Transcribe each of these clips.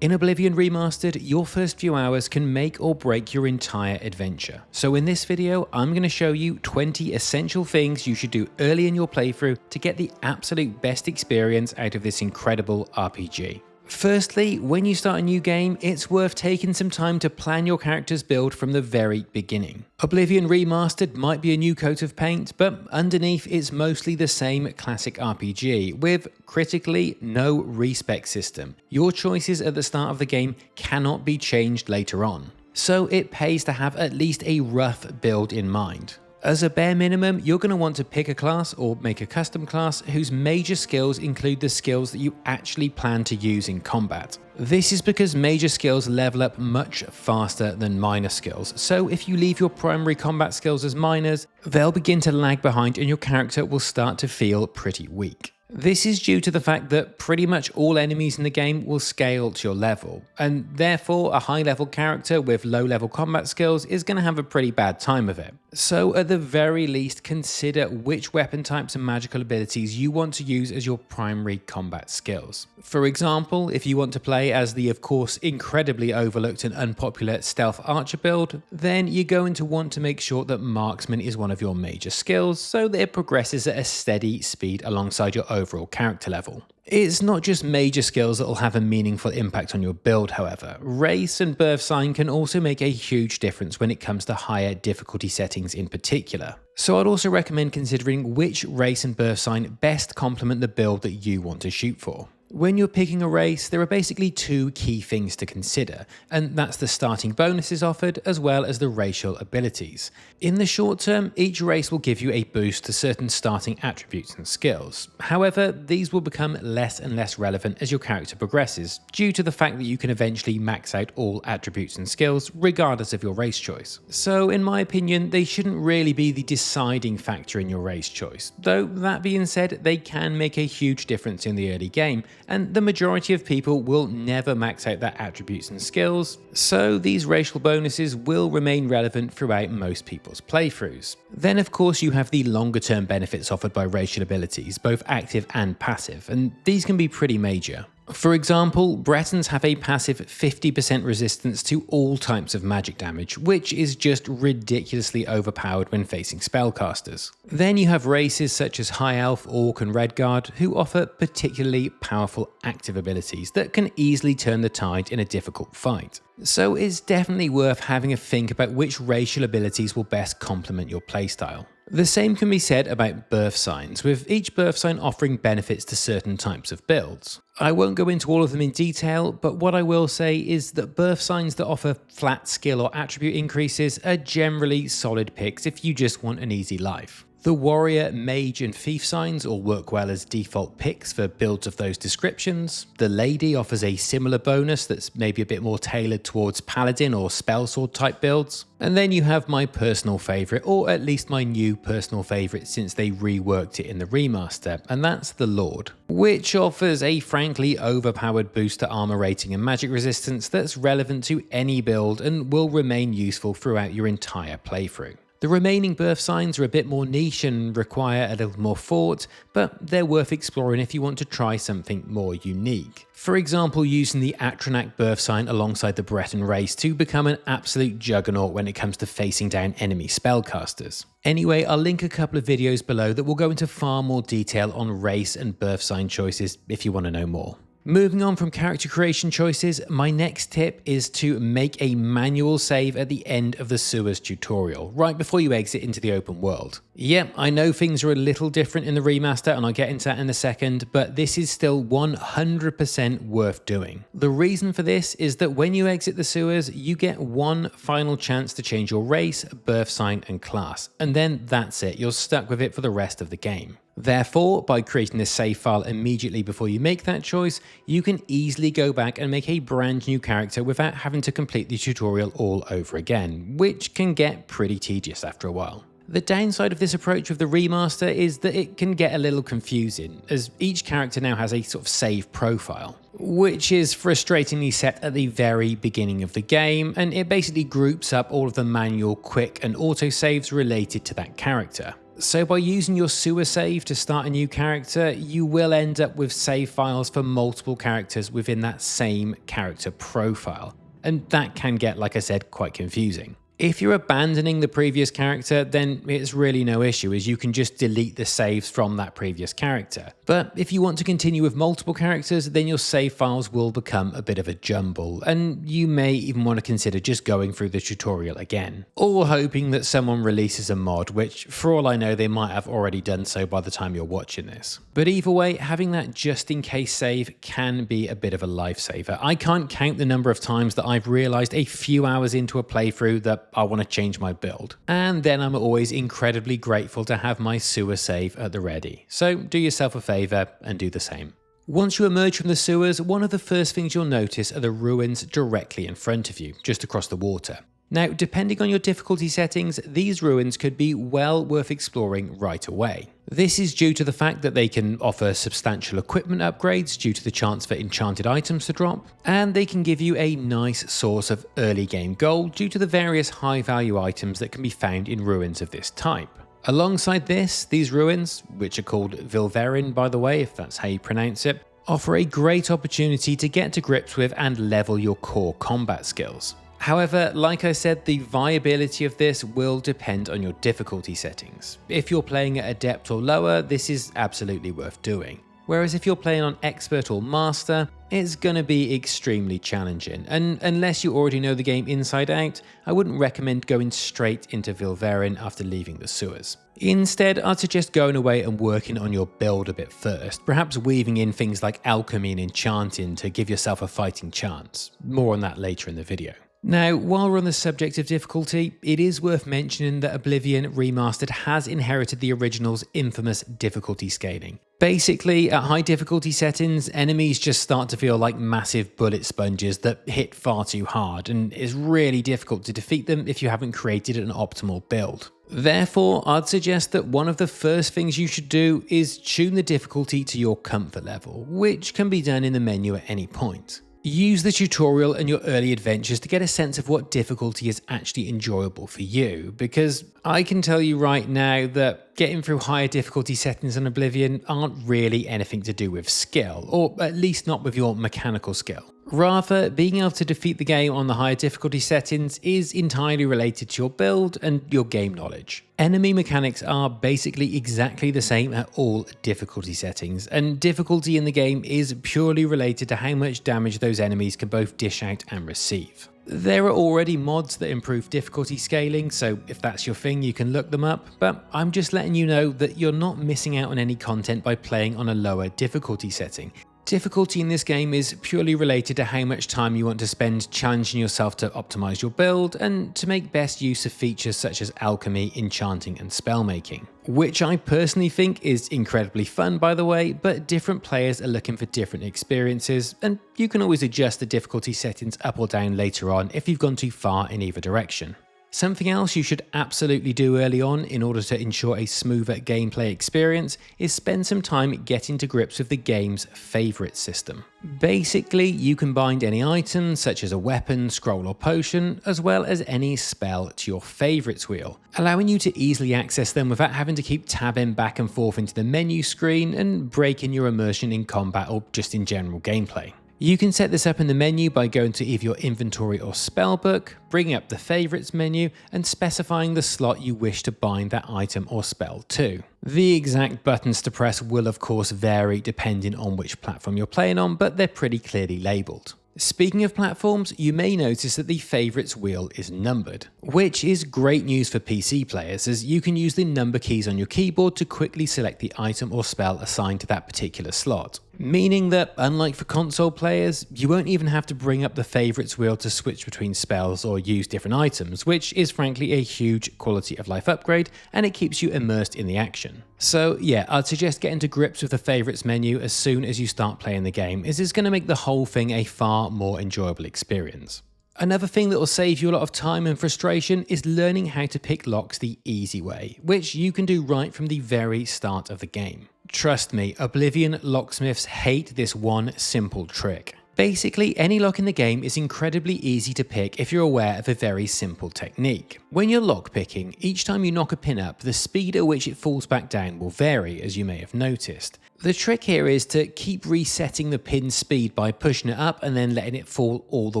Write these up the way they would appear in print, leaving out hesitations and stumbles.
In Oblivion Remastered, your first few hours can make or break your entire adventure. So in this video, I'm going to show you 20 essential things you should do early in your playthrough to get the absolute best experience out of this incredible RPG. Firstly, when you start a new game, it's worth taking some time to plan your character's build from the very beginning. Oblivion Remastered might be a new coat of paint, but underneath it's mostly the same classic RPG, with, critically, no respec system. Your choices at the start of the game cannot be changed later on. So it pays to have at least a rough build in mind. As a bare minimum, you're going to want to pick a class or make a custom class whose major skills include the skills that you actually plan to use in combat. This is because major skills level up much faster than minor skills, so if you leave your primary combat skills as minors, they'll begin to lag behind and your character will start to feel pretty weak. This is due to the fact that pretty much all enemies in the game will scale to your level, and therefore a high level character with low level combat skills is going to have a pretty bad time of it. So at the very least, consider which weapon types and magical abilities you want to use as your primary combat skills. For example, if you want to play as the of course incredibly overlooked and unpopular stealth archer build, then you're going to want to make sure that marksman is one of your major skills so that it progresses at a steady speed alongside your overall character level. It's not just major skills that will have a meaningful impact on your build, however. Race and birth sign can also make a huge difference when it comes to higher difficulty settings in particular. So I'd also recommend considering which race and birth sign best complement the build that you want to shoot for. When you're picking a race, there are basically two key things to consider, and that's the starting bonuses offered as well as the racial abilities. In the short term, each race will give you a boost to certain starting attributes and skills. However, these will become less and less relevant as your character progresses, due to the fact that you can eventually max out all attributes and skills regardless of your race choice. So in my opinion, they shouldn't really be the deciding factor in your race choice, though that being said, they can make a huge difference in the early game, and the majority of people will never max out their attributes and skills, so these racial bonuses will remain relevant throughout most people's playthroughs. Then of course you have the longer term benefits offered by racial abilities, both active and passive, and these can be pretty major. For example, Bretons have a passive 50% resistance to all types of magic damage, which is just ridiculously overpowered when facing spellcasters. Then you have races such as High Elf, Orc and Redguard who offer particularly powerful active abilities that can easily turn the tide in a difficult fight. So it's definitely worth having a think about which racial abilities will best complement your playstyle. The same can be said about birth signs, with each birth sign offering benefits to certain types of builds. I won't go into all of them in detail, but what I will say is that birth signs that offer flat skill or attribute increases are generally solid picks if you just want an easy life. The warrior, mage and thief signs all work well as default picks for builds of those descriptions. The lady offers a similar bonus that's maybe a bit more tailored towards paladin or spellsword type builds. And then you have my personal favourite, or at least my new personal favourite since they reworked it in the remaster, and that's the Lord, which offers a frankly overpowered boost to armor rating and magic resistance that's relevant to any build and will remain useful throughout your entire playthrough. The remaining birth signs are a bit more niche and require a little more thought, but they're worth exploring if you want to try something more unique. For example, using the Atronak birth sign alongside the Breton race to become an absolute juggernaut when it comes to facing down enemy spellcasters. Anyway, I'll link a couple of videos below that will go into far more detail on race and birth sign choices if you want to know more. Moving on from character creation choices, my next tip is to make a manual save at the end of the sewers tutorial, right before you exit into the open world. Yep, I know things are a little different in the remaster and I'll get into that in a second, but this is still 100% worth doing. The reason for this is that when you exit the sewers, you get one final chance to change your race, birth sign and class, and then that's it, you're stuck with it for the rest of the game. Therefore, by creating this save file immediately before you make that choice, you can easily go back and make a brand new character without having to complete the tutorial all over again, which can get pretty tedious after a while. The downside of this approach with the remaster is that it can get a little confusing, as each character now has a sort of save profile, which is frustratingly set at the very beginning of the game, and it basically groups up all of the manual, quick and auto saves related to that character. So by using your sewer save to start a new character, you will end up with save files for multiple characters within that same character profile. And that can get, like I said, quite confusing. If you're abandoning the previous character, then it's really no issue, as you can just delete the saves from that previous character. But if you want to continue with multiple characters, then your save files will become a bit of a jumble, and you may even want to consider just going through the tutorial again, or hoping that someone releases a mod, which for all I know they might have already done so by the time you're watching this. But either way, having that just in case save can be a bit of a lifesaver. I can't count the number of times that I've realized a few hours into a playthrough that I want to change my build. And then I'm always incredibly grateful to have my sewer save at the ready. So do yourself a favor and do the same. Once you emerge from the sewers, one of the first things you'll notice are the ruins directly in front of you, just across the water. Now, depending on your difficulty settings, these ruins could be well worth exploring right away. This is due to the fact that they can offer substantial equipment upgrades due to the chance for enchanted items to drop, and they can give you a nice source of early game gold due to the various high value items that can be found in ruins of this type. Alongside this, these ruins, which are called Vilverin by the way, if that's how you pronounce it, offer a great opportunity to get to grips with and level your core combat skills. However, like I said, the viability of this will depend on your difficulty settings. If you're playing at Adept or lower, this is absolutely worth doing. Whereas if you're playing on Expert or Master, it's going to be extremely challenging, and unless you already know the game inside out, I wouldn't recommend going straight into Vilverin after leaving the sewers. Instead, I'd suggest going away and working on your build a bit first, perhaps weaving in things like alchemy and enchanting to give yourself a fighting chance. More on that later in the video. Now, while we're on the subject of difficulty, it is worth mentioning that Oblivion Remastered has inherited the original's infamous difficulty scaling. Basically, at high difficulty settings, enemies just start to feel like massive bullet sponges that hit far too hard, and it's really difficult to defeat them if you haven't created an optimal build. Therefore, I'd suggest that one of the first things you should do is tune the difficulty to your comfort level, which can be done in the menu at any point. Use the tutorial and your early adventures to get a sense of what difficulty is actually enjoyable for you, because I can tell you right now that getting through higher difficulty settings on Oblivion aren't really anything to do with skill, or at least not with your mechanical skill. Rather, being able to defeat the game on the higher difficulty settings is entirely related to your build and your game knowledge. Enemy mechanics are basically exactly the same at all difficulty settings, and difficulty in the game is purely related to how much damage those enemies can both dish out and receive. There are already mods that improve difficulty scaling, so if that's your thing you can look them up, but I'm just letting you know that you're not missing out on any content by playing on a lower difficulty setting. Difficulty in this game is purely related to how much time you want to spend challenging yourself to optimize your build and to make best use of features such as alchemy, enchanting and spellmaking. Which I personally think is incredibly fun by the way, but different players are looking for different experiences, and you can always adjust the difficulty settings up or down later on if you've gone too far in either direction. Something else you should absolutely do early on in order to ensure a smoother gameplay experience is spend some time getting to grips with the game's favourite system. Basically, you can bind any item such as a weapon, scroll or potion, as well as any spell to your favourites wheel, allowing you to easily access them without having to keep tabbing back and forth into the menu screen and breaking your immersion in combat or just in general gameplay. You can set this up in the menu by going to either your inventory or spellbook, bringing up the favorites menu, and specifying the slot you wish to bind that item or spell to. The exact buttons to press will of course vary depending on which platform you're playing on, but they're pretty clearly labelled. Speaking of platforms, you may notice that the favourites wheel is numbered, which is great news for PC players as you can use the number keys on your keyboard to quickly select the item or spell assigned to that particular slot. Meaning that, unlike for console players, you won't even have to bring up the favourites wheel to switch between spells or use different items, which is frankly a huge quality of life upgrade, and it keeps you immersed in the action. So yeah, I'd suggest getting to grips with the favourites menu as soon as you start playing the game, as it's going to make the whole thing a far more enjoyable experience. Another thing that will save you a lot of time and frustration is learning how to pick locks the easy way, which you can do right from the very start of the game. Trust me, Oblivion locksmiths hate this one simple trick. Basically, any lock in the game is incredibly easy to pick if you're aware of a very simple technique. When you're lockpicking, each time you knock a pin up, the speed at which it falls back down will vary, as you may have noticed. The trick here is to keep resetting the pin's speed by pushing it up and then letting it fall all the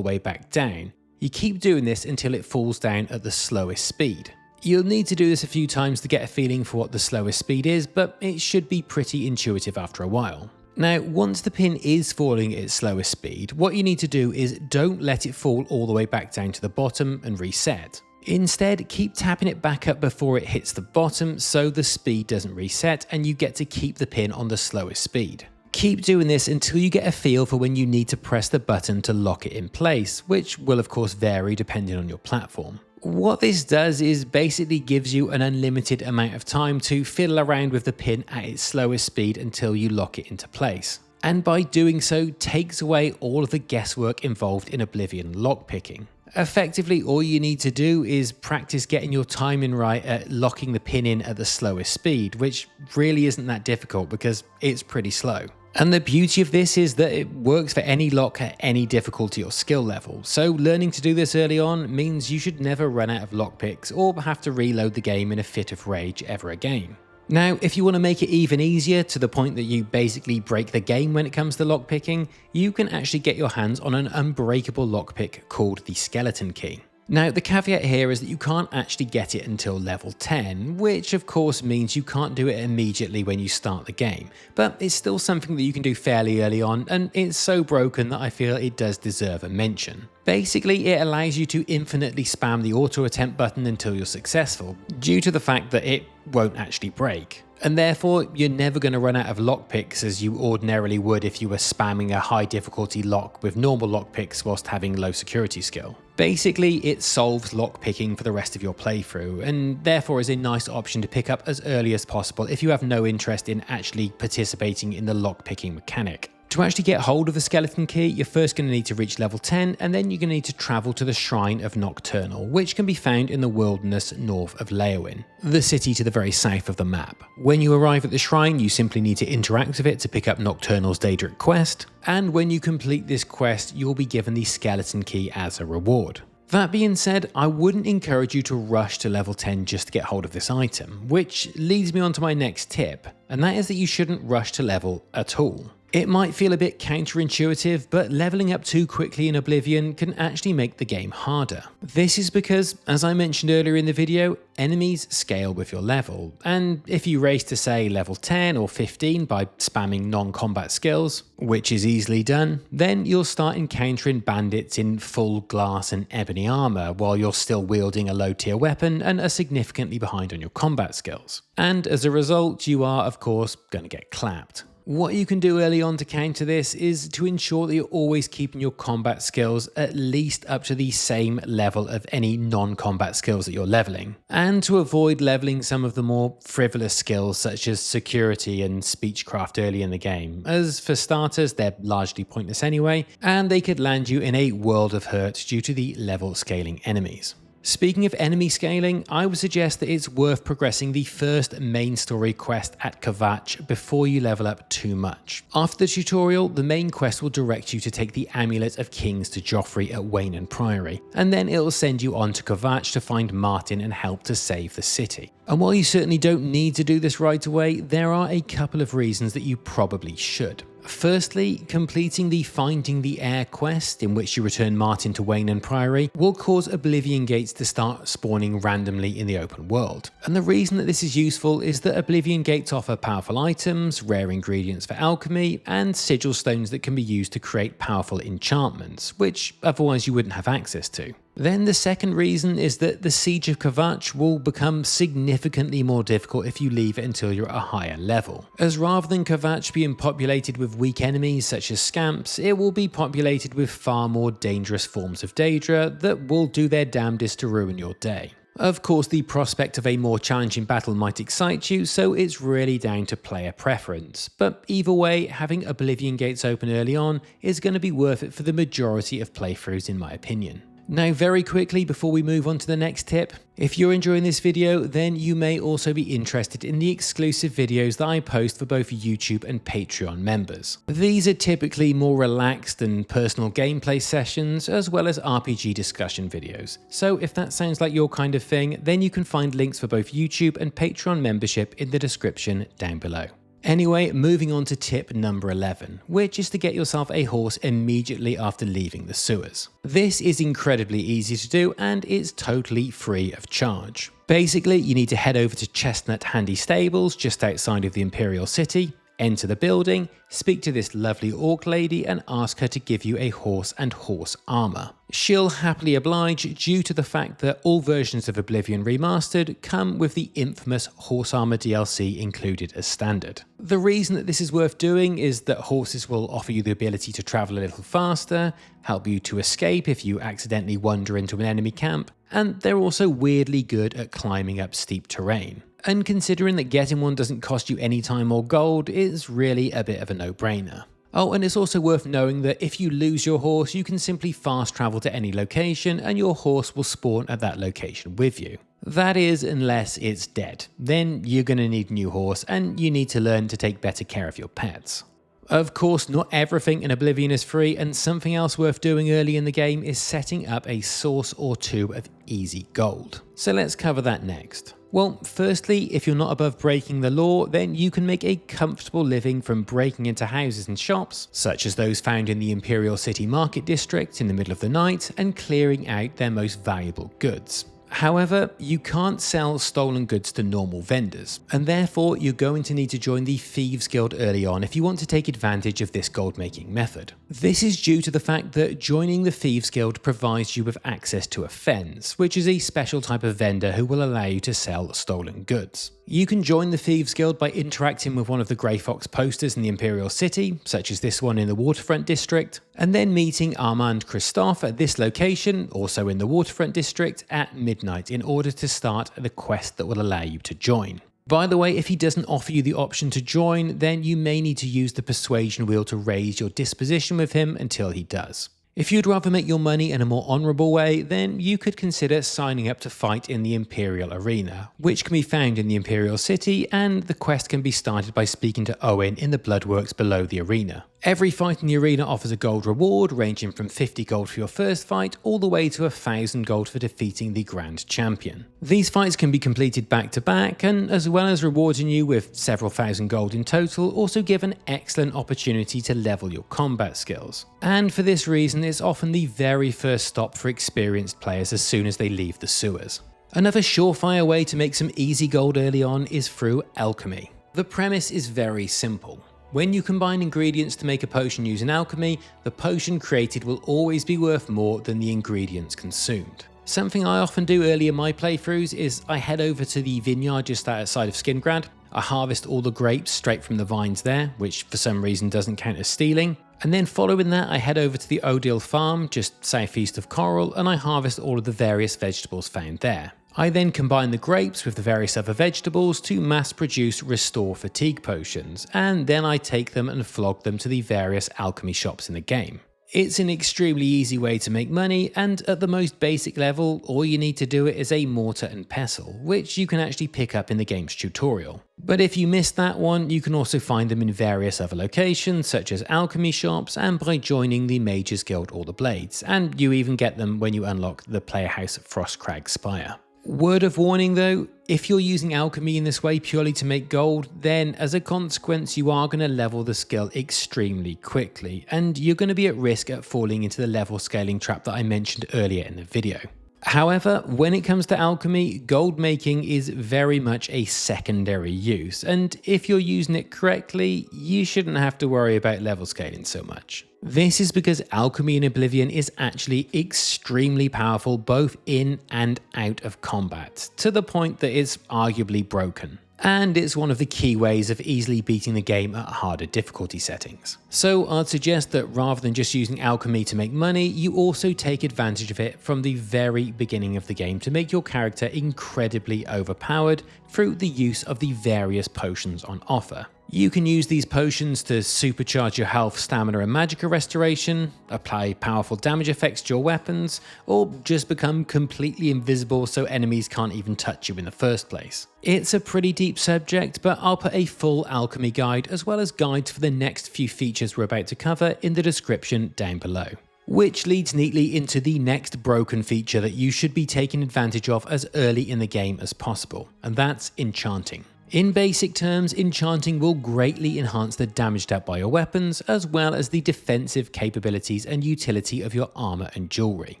way back down. You keep doing this until it falls down at the slowest speed. You'll need to do this a few times to get a feeling for what the slowest speed is, but it should be pretty intuitive after a while. Now, once the pin is falling at its slowest speed, what you need to do is don't let it fall all the way back down to the bottom and reset. Instead, keep tapping it back up before it hits the bottom so the speed doesn't reset and you get to keep the pin on the slowest speed. Keep doing this until you get a feel for when you need to press the button to lock it in place, which will of course vary depending on your platform. What this does is basically gives you an unlimited amount of time to fiddle around with the pin at its slowest speed until you lock it into place. And by doing so, takes away all of the guesswork involved in Oblivion lockpicking. Effectively, all you need to do is practice getting your timing right at locking the pin in at the slowest speed, which really isn't that difficult because it's pretty slow. And the beauty of this is that it works for any lock at any difficulty or skill level, so learning to do this early on means you should never run out of lockpicks or have to reload the game in a fit of rage ever again. Now, if you want to make it even easier to the point that you basically break the game when it comes to lockpicking, you can actually get your hands on an unbreakable lockpick called the Skeleton Key. Now, the caveat here is that you can't actually get it until level 10, which of course means you can't do it immediately when you start the game, but it's still something that you can do fairly early on, and it's so broken that I feel it does deserve a mention. Basically, it allows you to infinitely spam the auto attempt button until you're successful, due to the fact that it won't actually break. And therefore, you're never going to run out of lockpicks as you ordinarily would if you were spamming a high difficulty lock with normal lockpicks whilst having low security skill. Basically, it solves lockpicking for the rest of your playthrough, and therefore is a nice option to pick up as early as possible if you have no interest in actually participating in the lockpicking mechanic. To actually get hold of the Skeleton Key, you're first going to need to reach level 10, and then you're going to need to travel to the Shrine of Nocturnal, which can be found in the wilderness north of Leowin, the city to the very south of the map. When you arrive at the shrine, you simply need to interact with it to pick up Nocturnal's Daedric quest, and when you complete this quest, you'll be given the Skeleton Key as a reward. That being said, I wouldn't encourage you to rush to level 10 just to get hold of this item, which leads me on to my next tip, and that is that you shouldn't rush to level at all. It might feel a bit counterintuitive, but leveling up too quickly in Oblivion can actually make the game harder. This is because, as I mentioned earlier in the video, enemies scale with your level, and if you race to say level 10 or 15 by spamming non-combat skills, which is easily done, then you'll start encountering bandits in full glass and ebony armor while you're still wielding a low tier weapon and are significantly behind on your combat skills. And as a result, you are of course going to get clapped. What you can do early on to counter this is to ensure that you're always keeping your combat skills at least up to the same level of any non-combat skills that you're leveling, and to avoid leveling some of the more frivolous skills such as security and speechcraft early in the game, as for starters they're largely pointless anyway, and they could land you in a world of hurt due to the level scaling enemies. Speaking of enemy scaling, I would suggest that it's worth progressing the first main story quest at Kvatch before you level up too much. After the tutorial, the main quest will direct you to take the Amulet of Kings to Joffrey at Wayne Priory, and then it'll send you on to Kvatch to find Martin and help to save the city. And while you certainly don't need to do this right away, there are a couple of reasons that you probably should. Firstly, completing the Finding the Heir quest, in which you return Martin to Wayne Priory, will cause Oblivion Gates to start spawning randomly in the open world. And the reason that this is useful is that Oblivion Gates offer powerful items, rare ingredients for alchemy, and sigil stones that can be used to create powerful enchantments, which otherwise you wouldn't have access to. Then the second reason is that the Siege of Kvatch will become significantly more difficult if you leave it until you're at a higher level, as rather than Kvatch being populated with weak enemies such as scamps, it will be populated with far more dangerous forms of Daedra that will do their damnedest to ruin your day. Of course, the prospect of a more challenging battle might excite you, so it's really down to player preference. But either way, having Oblivion Gates open early on is going to be worth it for the majority of playthroughs in my opinion. Now, very quickly before we move on to the next tip, if you're enjoying this video, then you may also be interested in the exclusive videos that I post for both YouTube and Patreon members. These are typically more relaxed and personal gameplay sessions, as well as RPG discussion videos. So if that sounds like your kind of thing, then you can find links for both YouTube and Patreon membership in the description down below. Anyway, moving on to tip number 11, which is to get yourself a horse immediately after leaving the sewers. This is incredibly easy to do and it's totally free of charge. Basically, you need to head over to Chestnut Handy Stables just outside of the Imperial City, enter the building, speak to this lovely orc lady and ask her to give you a horse and horse armor. She'll happily oblige due to the fact that all versions of Oblivion Remastered come with the infamous horse armor DLC included as standard. The reason that this is worth doing is that horses will offer you the ability to travel a little faster, help you to escape if you accidentally wander into an enemy camp, and they're also weirdly good at climbing up steep terrain. And considering that getting one doesn't cost you any time or gold, it's really a bit of a no-brainer. Oh, and it's also worth knowing that if you lose your horse, you can simply fast travel to any location and your horse will spawn at that location with you. That is, unless it's dead. Then you're going to need a new horse and you need to learn to take better care of your pets. Of course, not everything in Oblivion is free, and something else worth doing early in the game is setting up a source or two of easy gold. So let's cover that next. Well, firstly, if you're not above breaking the law, then you can make a comfortable living from breaking into houses and shops, such as those found in the Imperial City Market District in the middle of the night, and clearing out their most valuable goods. However, you can't sell stolen goods to normal vendors, and therefore you're going to need to join the Thieves Guild early on if you want to take advantage of this gold making method. This is due to the fact that joining the Thieves Guild provides you with access to a fence, which is a special type of vendor who will allow you to sell stolen goods. You can join the Thieves Guild by interacting with one of the Grey Fox posters in the Imperial City, such as this one in the Waterfront District, and then meeting Armand Christophe at this location, also in the Waterfront District, at midnight in order to start the quest that will allow you to join. By the way, if he doesn't offer you the option to join, then you may need to use the persuasion wheel to raise your disposition with him until he does. If you'd rather make your money in a more honourable way, then you could consider signing up to fight in the Imperial Arena, which can be found in the Imperial City, and the quest can be started by speaking to Owen in the Bloodworks below the arena. Every fight in the arena offers a gold reward, ranging from 50 gold for your first fight, all the way to 1,000 gold for defeating the Grand Champion. These fights can be completed back to back, and as well as rewarding you with several thousand gold in total, also give an excellent opportunity to level your combat skills. And for this reason, it's often the very first stop for experienced players as soon as they leave the sewers. Another surefire way to make some easy gold early on is through alchemy. The premise is very simple. When you combine ingredients to make a potion using alchemy, the potion created will always be worth more than the ingredients consumed. Something I often do early in my playthroughs is I head over to the vineyard just outside of Skingrad, I harvest all the grapes straight from the vines there, which for some reason doesn't count as stealing, and then following that I head over to the Cyrodiil farm just southeast of Coral and I harvest all of the various vegetables found there. I then combine the grapes with the various other vegetables to mass produce Restore Fatigue potions, and then I take them and flog them to the various alchemy shops in the game. It's an extremely easy way to make money, and at the most basic level, all you need to do it is a mortar and pestle, which you can actually pick up in the game's tutorial. But if you missed that one, you can also find them in various other locations, such as alchemy shops, and by joining the Mages Guild or the Blades, and you even get them when you unlock the Player House at Frostcrag Spire. Word of warning though, if you're using alchemy in this way purely to make gold, then as a consequence you are going to level the skill extremely quickly, and you're going to be at risk at falling into the level scaling trap that I mentioned earlier in the video. However, when it comes to alchemy, gold making is very much a secondary use, and if you're using it correctly, you shouldn't have to worry about level scaling so much. This is because alchemy in Oblivion is actually extremely powerful both in and out of combat, to the point that it's arguably broken. And it's one of the key ways of easily beating the game at harder difficulty settings. So I'd suggest that rather than just using alchemy to make money, you also take advantage of it from the very beginning of the game to make your character incredibly overpowered through the use of the various potions on offer. You can use these potions to supercharge your health, stamina and magicka restoration, apply powerful damage effects to your weapons, or just become completely invisible so enemies can't even touch you in the first place. It's a pretty deep subject, but I'll put a full alchemy guide as well as guides for the next few features we're about to cover in the description down below. Which leads neatly into the next broken feature that you should be taking advantage of as early in the game as possible, and that's enchanting. In basic terms, enchanting will greatly enhance the damage dealt by your weapons, as well as the defensive capabilities and utility of your armor and jewelry.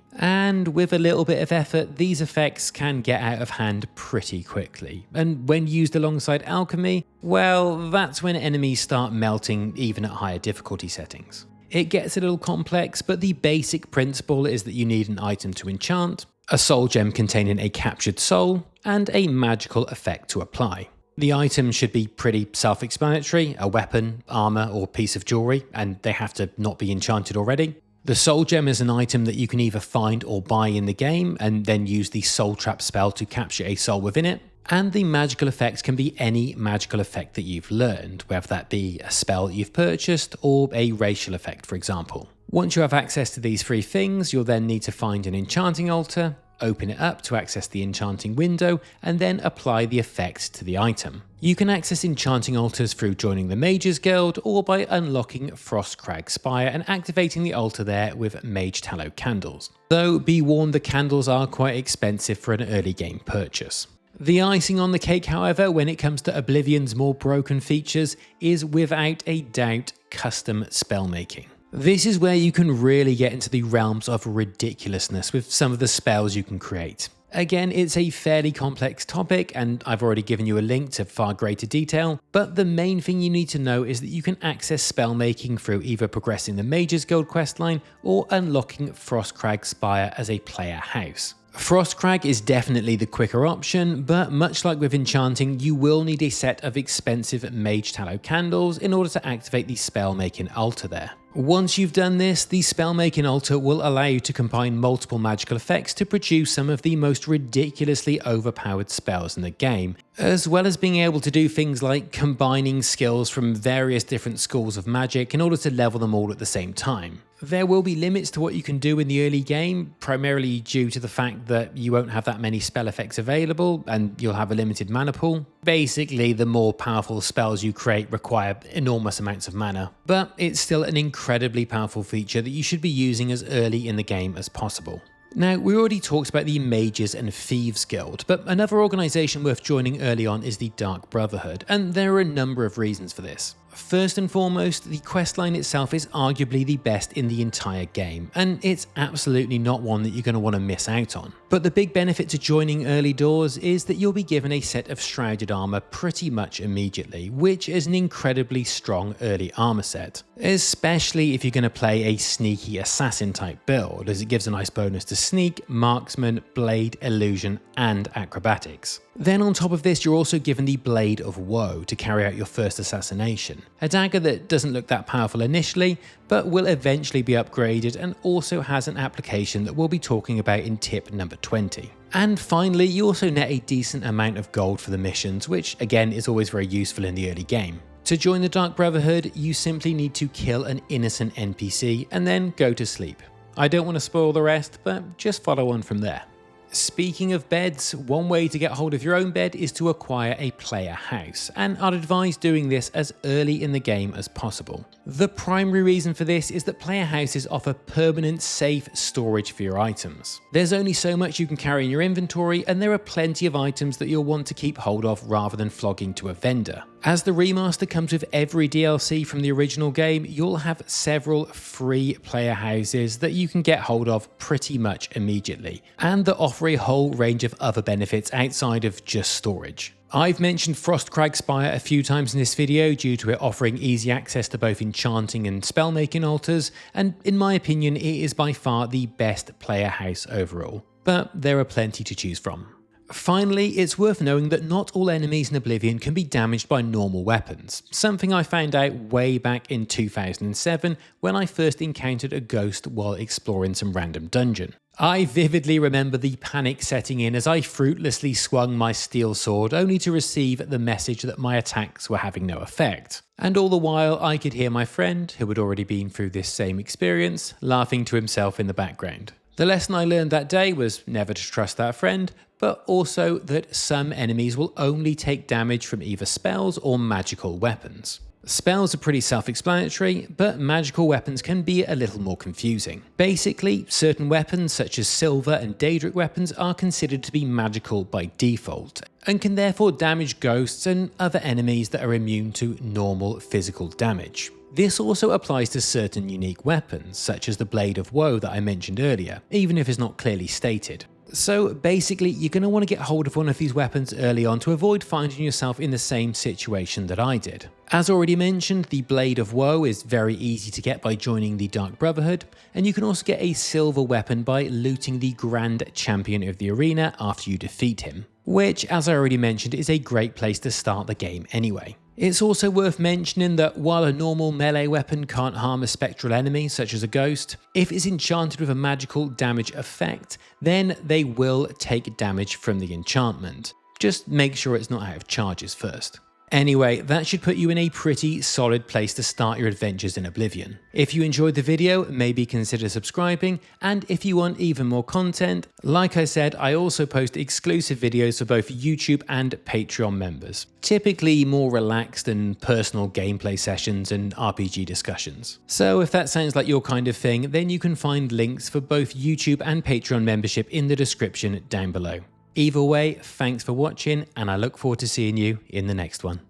And with a little bit of effort, these effects can get out of hand pretty quickly. And when used alongside alchemy, well, that's when enemies start melting even at higher difficulty settings. It gets a little complex, but the basic principle is that you need an item to enchant, a soul gem containing a captured soul, and a magical effect to apply. The items should be pretty self-explanatory: a weapon, armor, or piece of jewelry, and they have to not be enchanted already. The soul gem is an item that you can either find or buy in the game, and then use the soul trap spell to capture a soul within it. And the magical effects can be any magical effect that you've learned, whether that be a spell that you've purchased or a racial effect, for example. Once you have access to these three things, you'll then need to find an enchanting altar, open it up to access the enchanting window, and then apply the effect to the item. You can access enchanting altars through joining the Mages Guild or by unlocking Frostcrag Spire and activating the altar there with Mage Tallow candles. Though be warned, the candles are quite expensive for an early game purchase. The icing on the cake, however, when it comes to Oblivion's more broken features, is without a doubt custom spellmaking. This is where you can really get into the realms of ridiculousness with some of the spells you can create. Again, it's a fairly complex topic, and I've already given you a link to far greater detail, but the main thing you need to know is that you can access spellmaking through either progressing the Mages Guild questline or unlocking Frostcrag Spire as a player house. Frostcrag is definitely the quicker option, but much like with enchanting, you will need a set of expensive Mage Tallow candles in order to activate the spellmaking altar there. Once you've done this, the spellmaking altar will allow you to combine multiple magical effects to produce some of the most ridiculously overpowered spells in the game, as well as being able to do things like combining skills from various different schools of magic in order to level them all at the same time. There will be limits to what you can do in the early game, primarily due to the fact that you won't have that many spell effects available and you'll have a limited mana pool. Basically, the more powerful spells you create require enormous amounts of mana, but it's still an incredibly powerful feature that you should be using as early in the game as possible. Now, we already talked about the Mages and Thieves Guild, but another organisation worth joining early on is the Dark Brotherhood, and there are a number of reasons for this. First and foremost, the questline itself is arguably the best in the entire game, and it's absolutely not one that you're going to want to miss out on. But the big benefit to joining early doors is that you'll be given a set of shrouded armor pretty much immediately, which is an incredibly strong early armor set, especially if you're going to play a sneaky assassin type build, as it gives a nice bonus to sneak, marksman, blade, illusion, and acrobatics. Then on top of this, you're also given the Blade of Woe to carry out your first assassination, a dagger that doesn't look that powerful initially, but will eventually be upgraded and also has an application that we'll be talking about in tip number 20. And finally, you also net a decent amount of gold for the missions, which again is always very useful in the early game. To join the Dark Brotherhood, you simply need to kill an innocent NPC and then go to sleep. I don't want to spoil the rest, but just follow on from there. Speaking of beds, one way to get hold of your own bed is to acquire a player house, and I'd advise doing this as early in the game as possible. The primary reason for this is that player houses offer permanent safe storage for your items. There's only so much you can carry in your inventory, and there are plenty of items that you'll want to keep hold of rather than flogging to a vendor. As the remaster comes with every DLC from the original game, you'll have several free player houses that you can get hold of pretty much immediately, and that offer a whole range of other benefits outside of just storage. I've mentioned Frostcrag Spire a few times in this video due to it offering easy access to both enchanting and spellmaking altars, and in my opinion it is by far the best player house overall, but there are plenty to choose from. Finally, it's worth knowing that not all enemies in Oblivion can be damaged by normal weapons, something I found out way back in 2007 when I first encountered a ghost while exploring some random dungeon. I vividly remember the panic setting in as I fruitlessly swung my steel sword only to receive the message that my attacks were having no effect. And all the while I could hear my friend, who had already been through this same experience, laughing to himself in the background. The lesson I learned that day was never to trust that friend, but also that some enemies will only take damage from either spells or magical weapons. Spells are pretty self-explanatory, but magical weapons can be a little more confusing. Basically, certain weapons such as silver and daedric weapons are considered to be magical by default, and can therefore damage ghosts and other enemies that are immune to normal physical damage. This also applies to certain unique weapons, such as the Blade of Woe that I mentioned earlier, even if it's not clearly stated. So basically, you're going to want to get hold of one of these weapons early on to avoid finding yourself in the same situation that I did. As already mentioned, the Blade of Woe is very easy to get by joining the Dark Brotherhood, and you can also get a silver weapon by looting the Grand Champion of the arena after you defeat him, which, as I already mentioned, is a great place to start the game anyway. It's also worth mentioning that while a normal melee weapon can't harm a spectral enemy such as a ghost, if it's enchanted with a magical damage effect, then they will take damage from the enchantment. Just make sure it's not out of charges first. Anyway, that should put you in a pretty solid place to start your adventures in Oblivion. If you enjoyed the video, maybe consider subscribing, and if you want even more content, like I said, I also post exclusive videos for both YouTube and Patreon members. Typically more relaxed and personal gameplay sessions and RPG discussions. So if that sounds like your kind of thing, then you can find links for both YouTube and Patreon membership in the description down below. Either way, thanks for watching, and I look forward to seeing you in the next one.